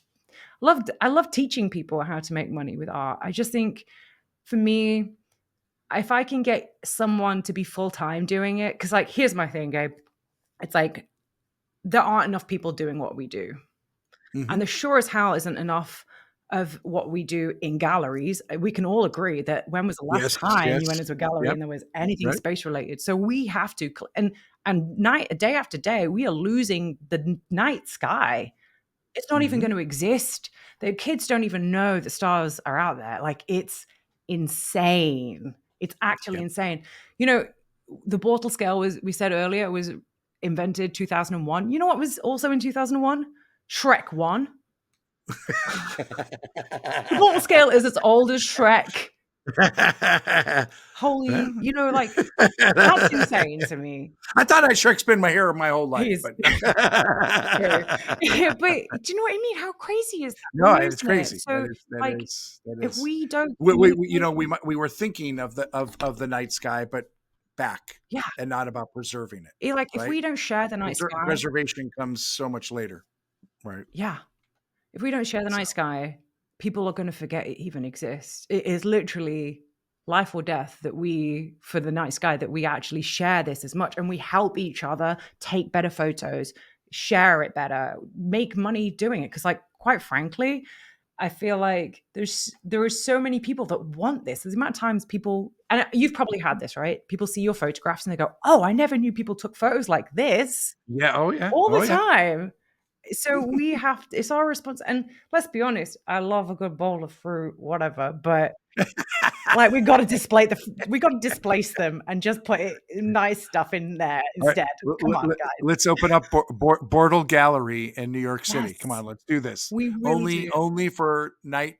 I love teaching people how to make money with art. I just think for me, if I can get someone to be full time doing it, because like here's my thing, Gabe. It's like there aren't enough people doing what we do. And Mhm. there sure as hell isn't enough of what we do in galleries. We can all agree that when was the last Yes, time yes. you went into a gallery Yep, and there was anything right. space related? So we have to, and night day after day, we are losing the night sky. It's not even Mhm. gonna exist. The kids don't even know the stars are out there. Like, it's insane. It's actually Yeah. insane. You know, the Bortle scale was we said earlier, was invented 2001. You know what was also in 2001? Shrek 1. The Bortle scale is as old as Shrek. Well, Holy, like, that's insane to me. I thought I Shrek spin my hair my whole life, He's but But do you know what I mean? How crazy is that? no, Weird, it's isn't it? crazy. So, like, That if is we don't we communicate we were thinking of the night sky, but back yeah, and not about preserving it, like, if right? we don't share the night sky Preservation comes so much later, right? yeah, if we don't share the So night sky, people are gonna forget it even exists. It is literally life or death that we, for the night sky, that we actually share this as much and we help each other take better photos, share it better, make money doing it. Because, like, quite frankly, I feel like there are so many people that want this. There's the amount of times people, and you've probably had this, right? People see your photographs and they go, "Oh, I never knew people took photos like this," Yeah. Oh yeah. all Oh the yeah. time. So we have to, it's our response. And let's be honest, I love a good bowl of fruit, whatever, but like we got to displace them and just put nice stuff in there All right. instead. Come on, guys. Let's open up Bortle Gallery in New York City. Come Yes, on, let's do this. we really do. Only for night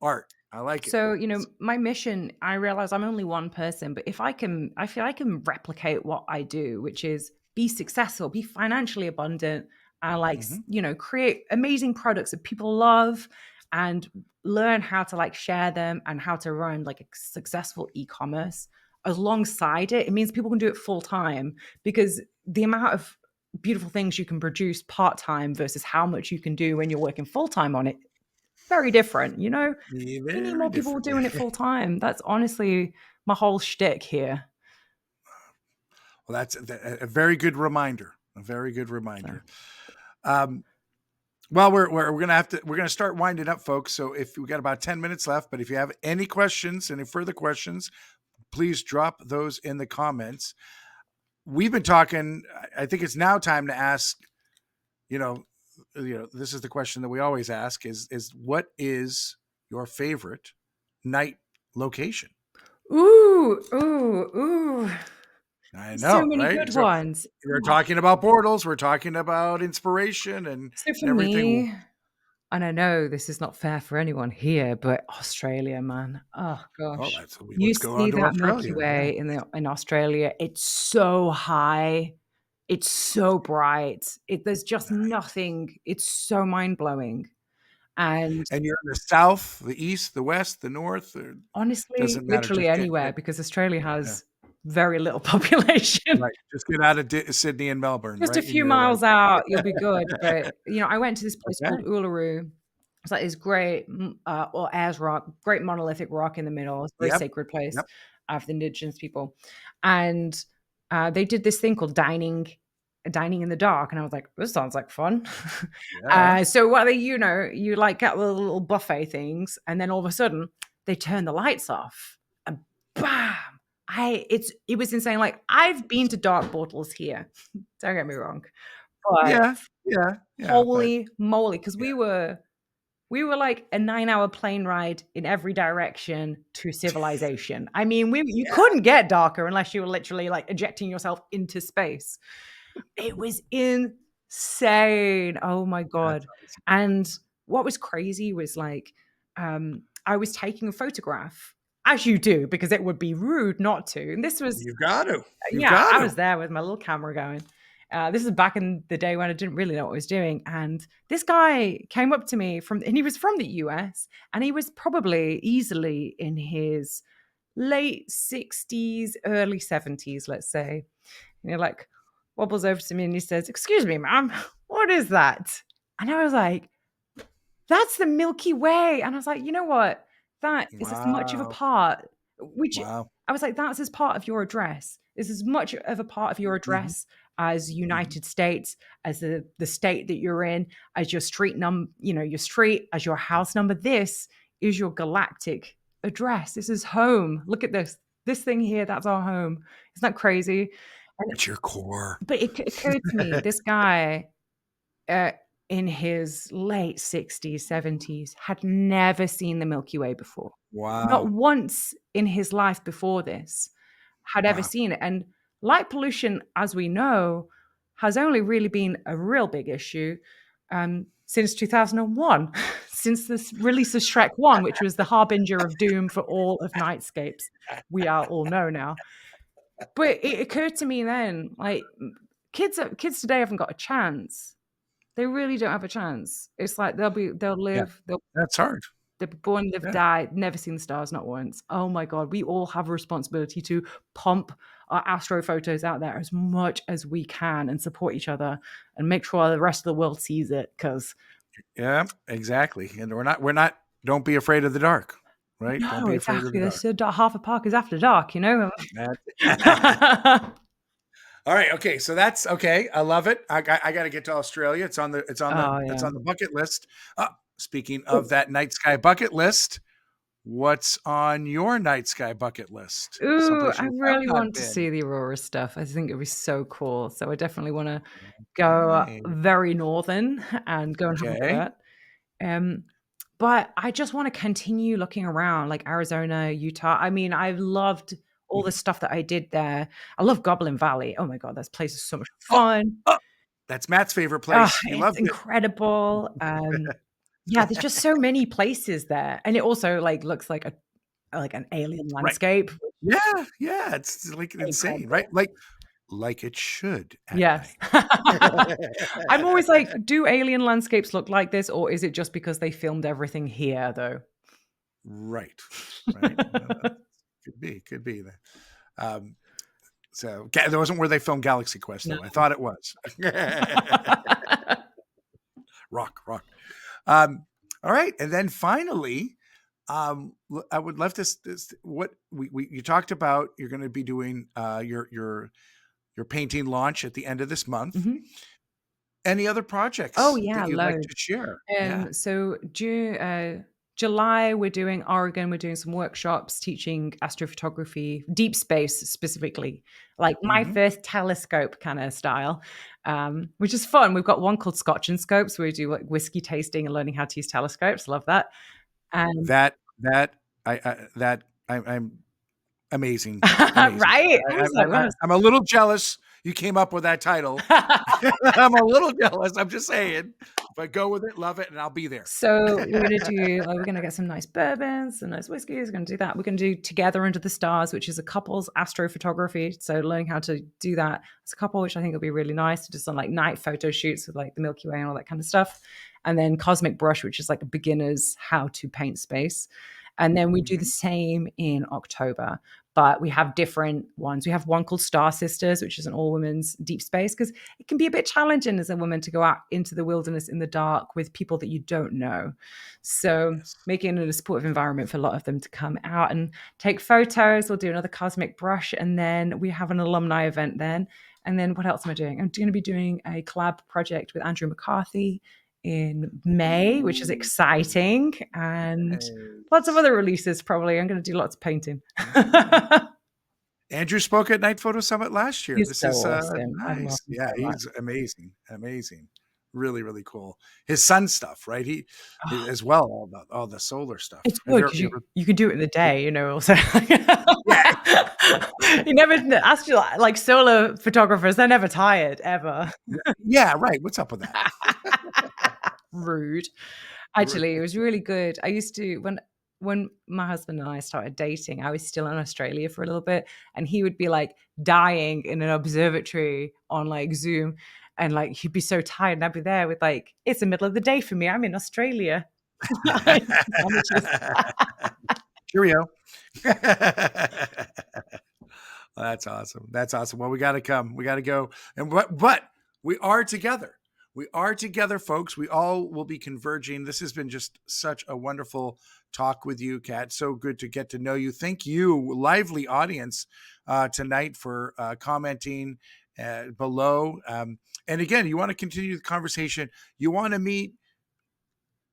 art. I like it. So, my mission, I realize I'm only one person, but if I can, I feel I can replicate what I do, which is be successful, be financially abundant, and like, Mhm. create amazing products that people love and learn how to like share them and how to run like a successful e-commerce alongside it. It means people can do it full time because the amount of beautiful things you can produce part time versus how much you can do when you're working full time on it, very different, Yeah, we need very more people different. doing it full time. That's honestly my whole shtick here. Well, that's a very good reminder. A very good So, reminder. Um, well, we're gonna start winding up, folks. So if we got about 10 minutes left, but if you have any questions, any further questions, please drop those in the comments. We've been talking. I think it's now time to ask. You know, this is the question that we always ask: is what is your favorite night location? ooh, ooh, ooh. I So know, many right? good So ones. we're talking about portals. We're talking about inspiration So and for everything. me, and I know this is not fair for anyone here, but Australia, man. Oh Oh, gosh. You let's go on see to that Milky Australia. Yeah, Way in Australia. It's so high. It's so bright. There's just nothing. It's so mind-blowing. And and you're in the south, the east, the west, the north. Or honestly, doesn't matter. literally Just anywhere because Australia yeah, has very little population. right. Just get out of Sydney and Melbourne, Just a right? And few you're like, miles out, you'll be good. But, I went to this place called okay, Uluru. It's like this great, or Ayers Rock, great monolithic rock in the middle. It's a very yep, sacred place yep, for the indigenous people. And they did this thing called dining in the dark. And I was like, this sounds like fun. yeah, So what you like get the little buffet things, and then all of a sudden they turn the lights off and bam. It was insane. Like, I've been to dark portals here. Don't get me wrong. But yeah, yeah, yeah. But holy moly, because yeah, we were like a 9-hour plane ride in every direction to civilization. I mean, you yeah, couldn't get darker unless you were literally like ejecting yourself into space. It was insane. Oh my that's god. awesome. And what was crazy was like, I was taking a photograph, as you do, because it would be rude not to. And this was, You've got to, you've yeah, got I to. was there with my little camera going. This is back in the day when I didn't really know what I was doing. And this guy came up to me and he was from the US, and he was probably easily in his late 60s, early 70s, let's say. And he like wobbles over to me and he says, "Excuse me, ma'am, what is that?" And I was like, "That's the Milky Way." And I was like, "You know what? That is as much of a Wow, part," which wow. I was like, "That's as part of your address. It's as much of a part of your Hmm. address as Hmm. United States, as the state that you're in, as your your street, as your house number. This is your galactic address. This is home. Look at this. This thing here, that's our home. Isn't that crazy?" And It's your core. but it occurred to me, this guy, uh, in his late 60s, 70s, had never seen the Milky Way before. Not Wow, once in his life before this had ever wow. seen it. And light pollution, as we know, has only really been a real big issue since 2001, since the release of Shrek 1, which was the harbinger of doom for all of nightscapes. We all know now. But it occurred to me then, like, kids today haven't got a chance. They really don't have a chance. It's like Yeah, that's hard. they'll be born, live, Yeah, die, never seen the stars, not once. Oh my god, we all have a responsibility to pump our astro photos out there as much as we can and support each other and make sure the rest of the world sees it. Because yeah, exactly. And we're not. Don't be afraid of the dark. right? Don't No, be afraid of the exactly. There's dark. so half a park is after dark, you know? That's all right. Okay, so that's okay. I love it. I got to get to Australia. Oh, It's yeah. on the bucket list. Speaking Oh. of that night sky bucket list, what's on your night sky bucket list? Ooh, Someplace I you have really not want to been. see the aurora stuff. I think it'd be so cool. So I definitely wanna go Okay. very northern and go and have a look Okay. at that. But I just wanna continue looking around, like Arizona, Utah. I mean, I've loved all the Mhm. stuff that I did there. I love Goblin Valley. Oh my god, this place is so much Oh, fun. oh, that's Matt's favorite Ah, place. He it's loved it. incredible. Yeah, there's just so many places there, and it also, like, looks like an alien Right. landscape, which Yeah, yeah, it's, like, is insane, right? incredible. Like it should at Yes. night. I'm always like, do alien landscapes look like this, or is it just because they filmed everything here, though? Right, right. No, that could be that. Um, so that wasn't where they filmed Galaxy Quest, No. though. I thought it was. Rock, rock. Um, all right, and then finally, I would love this what we you talked about. You're going to be doing your painting launch at the end of this month. Mhm. Any other Oh, projects that yeah, you'd like loads. to share? Yeah. So July, we're doing Oregon, we're doing some workshops teaching astrophotography, deep space specifically, like my Hmm. first telescope kind of style, which is fun. We've got one called Scotch and Scopes, where we do like whiskey tasting and learning how to use telescopes. Love that. And That I'm amazing, amazing. right? I was like, what I'm a little jealous you came up with that title. I'm a little jealous, I'm just saying, but go with it, love it, and I'll be there. So we're gonna get some nice bourbons, some nice whiskeys. We're gonna do that. We're gonna do Together Under the Stars, which is a couple's astrophotography. So learning how to do that as a couple, which I think will be really nice to do some like night photo shoots with like the Milky Way and all that kind of stuff. And then Cosmic Brush, which is like a beginner's how to paint space. And then we do the Mhm. same in October, but we have different ones. We have one called Star Sisters, which is an all women's deep space because it can be a bit challenging as a woman to go out into the wilderness in the dark with people that you don't know. So Yes. making it a supportive environment for a lot of them to come out and take photos. We'll do another Cosmic Brush, and then we have an alumni event then. And then what else am I doing? I'm going to be doing a collab project with Andrew McCarthy in May, which is Ooh, exciting, and lots of nice. other releases probably. I'm going to do lots of painting. Yeah. Andrew spoke at Night Photo Summit last year. He's This so is, awesome. I love nice. him Yeah, so much. he's amazing, amazing. Really, really cool. His son stuff, right? As well, all the solar It's stuff. Have good because you ever you can do it in the day, you know, also. Yeah. You never ask you like solar photographers, they're never tired, ever. Yeah, right. What's up with that? Rude. Right. Actually, it was really good. I used to when my husband and I started dating, I was still in Australia for a little bit, and he would be, like, dying in an observatory on, like, Zoom, and, like, he'd be so tired, and I'd be there with, like, "It's the middle of the day for me, I'm in Australia." Sandwiches. Cheerio. That's awesome. That's awesome. Well, we got to come. We got to go. And but we are together. We are together, folks. We all will be converging. This has been just such a wonderful talk with you, Kat. So good to get to know you. Thank you, lively audience, tonight for commenting below. And again, you want to continue the conversation. You want to meet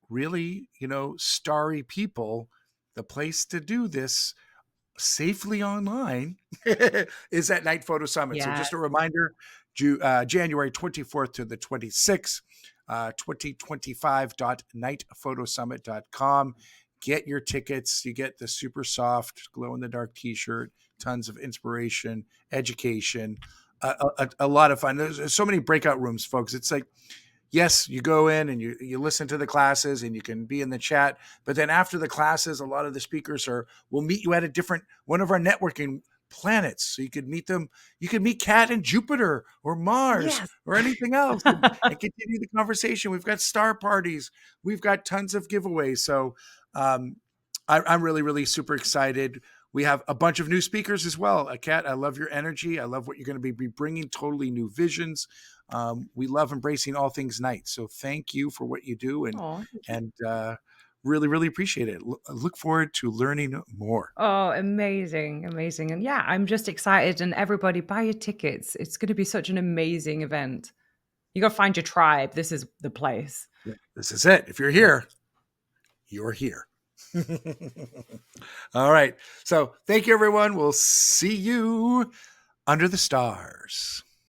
really, starry people. The place to do this safely online is at Night Photo Summit. So Yeah. just a reminder, January 24th to the 26th, 2025.nightphotosummit.com. Get your tickets. You get the super soft glow in the dark t-shirt, tons of inspiration, education, a lot of fun. There's so many breakout rooms, folks. It's like, yes, you go in and you listen to the classes and you can be in the chat. But then after the classes, a lot of the speakers will meet you at a different one of our networking planets. So you could meet them. You could meet Kat in Jupiter or Mars Yes. or anything else and continue the conversation. We've got star parties. We've got tons of giveaways. So um, I'm really, really super excited. We have a bunch of new speakers as well. Kat, I love your energy. I love what you're going to be bringing, totally new visions. We love embracing all things night. So thank you for what you do. Oh, thank you. And really, really appreciate it. Look forward to learning more. Oh, amazing, amazing. And yeah, I'm just excited. And everybody, buy your tickets. It's going to be such an amazing event. You got to find your tribe. This is the place. This is it. If you're here, you're here. All right. So thank you, everyone. We'll see you under the stars.